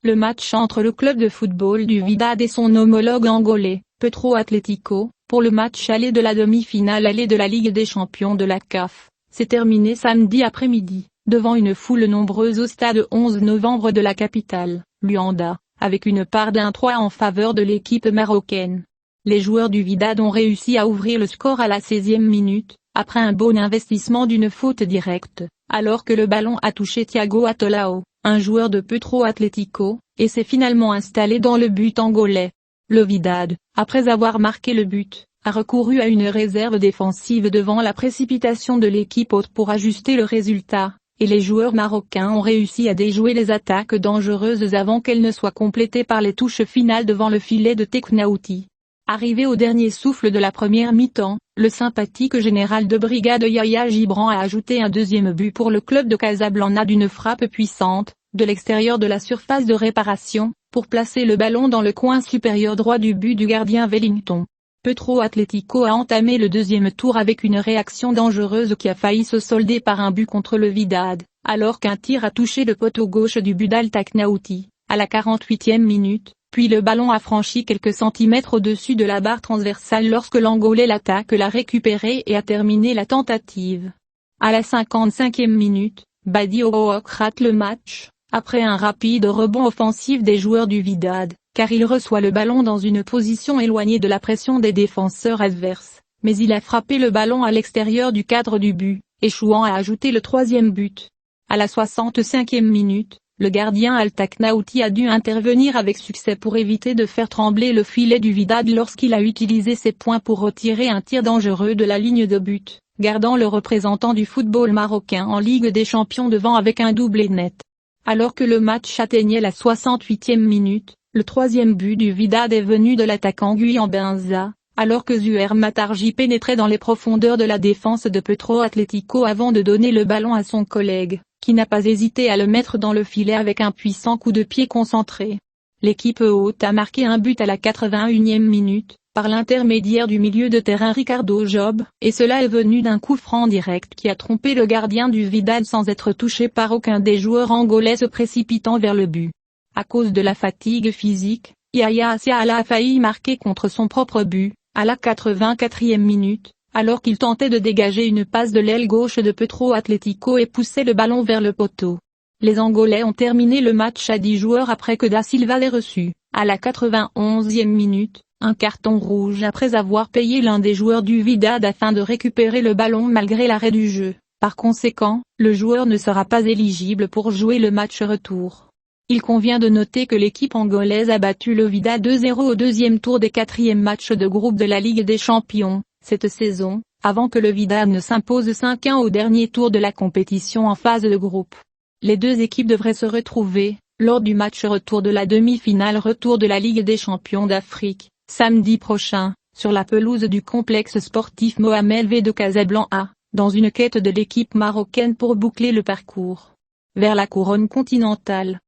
Le match entre le club de football du Wydad et son homologue angolais, Petro Atlético, pour le match aller de la demi-finale aller de la Ligue des Champions de la CAF, s'est terminé samedi après-midi, devant une foule nombreuse au stade 11 novembre de la capitale, Luanda, avec une part d'1-3 en faveur de l'équipe marocaine. Les joueurs du Wydad ont réussi à ouvrir le score à la 16e minute, après un bon investissement d'une faute directe, alors que le ballon a touché Thiago Atolao, un joueur de Petro Atlético, et s'est finalement installé dans le but angolais. Le Wydad, après avoir marqué le but, a recouru à une réserve défensive devant la précipitation de l'équipe hôte pour ajuster le résultat, et les joueurs marocains ont réussi à déjouer les attaques dangereuses avant qu'elles ne soient complétées par les touches finales devant le filet de Teknaouti. Arrivé au dernier souffle de la première mi-temps, le sympathique général de brigade Yaya Gibran a ajouté un deuxième but pour le club de Casablanca d'une frappe puissante, de l'extérieur de la surface de réparation, pour placer le ballon dans le coin supérieur droit du but du gardien Wellington. Petro Atlético a entamé le deuxième tour avec une réaction dangereuse qui a failli se solder par un but contre le Wydad, alors qu'un tir a touché le poteau gauche du but d'Al-Taknaouti, à la 48e minute. Puis le ballon a franchi quelques centimètres au-dessus de la barre transversale lorsque l'Angolais l'attaque l'a récupéré et a terminé la tentative. À la 55e minute, Badi Owook rate le match, après un rapide rebond offensif des joueurs du Wydad, car il reçoit le ballon dans une position éloignée de la pression des défenseurs adverses, mais il a frappé le ballon à l'extérieur du cadre du but, échouant à ajouter le troisième but. À la 65e minute, le gardien Al-Taknaouti a dû intervenir avec succès pour éviter de faire trembler le filet du Wydad lorsqu'il a utilisé ses poings pour retirer un tir dangereux de la ligne de but, gardant le représentant du football marocain en Ligue des Champions devant avec un doublé net. Alors que le match atteignait la 68e minute, le troisième but du Wydad est venu de l'attaquant Guyan Benza, alors que Zuher Matarji pénétrait dans les profondeurs de la défense de Petro Atlético avant de donner le ballon à son collègue, qui n'a pas hésité à le mettre dans le filet avec un puissant coup de pied concentré. L'équipe hôte a marqué un but à la 81e minute, par l'intermédiaire du milieu de terrain Ricardo Job, et cela est venu d'un coup franc direct qui a trompé le gardien du Wydad sans être touché par aucun des joueurs angolais se précipitant vers le but. À cause de la fatigue physique, Yaya Assiala a failli marquer contre son propre but, à la 84e minute, alors qu'il tentait de dégager une passe de l'aile gauche de Petro Atlético et poussait le ballon vers le poteau. Les Angolais ont terminé le match à 10 joueurs après que Da Silva l'ait reçu, à la 91e minute, un carton rouge après avoir payé l'un des joueurs du Wydad afin de récupérer le ballon malgré l'arrêt du jeu. Par conséquent, le joueur ne sera pas éligible pour jouer le match retour. Il convient de noter que l'équipe angolaise a battu le Wydad 2-0 au deuxième tour des quatrièmes matchs de groupe de la Ligue des Champions, cette saison, avant que le Wydad ne s'impose 5-1 au dernier tour de la compétition en phase de groupe. Les deux équipes devraient se retrouver, lors du match retour de la demi-finale retour de la Ligue des Champions d'Afrique, samedi prochain, sur la pelouse du complexe sportif Mohamed V de Casablanca, dans une quête de l'équipe marocaine pour boucler le parcours vers la couronne continentale.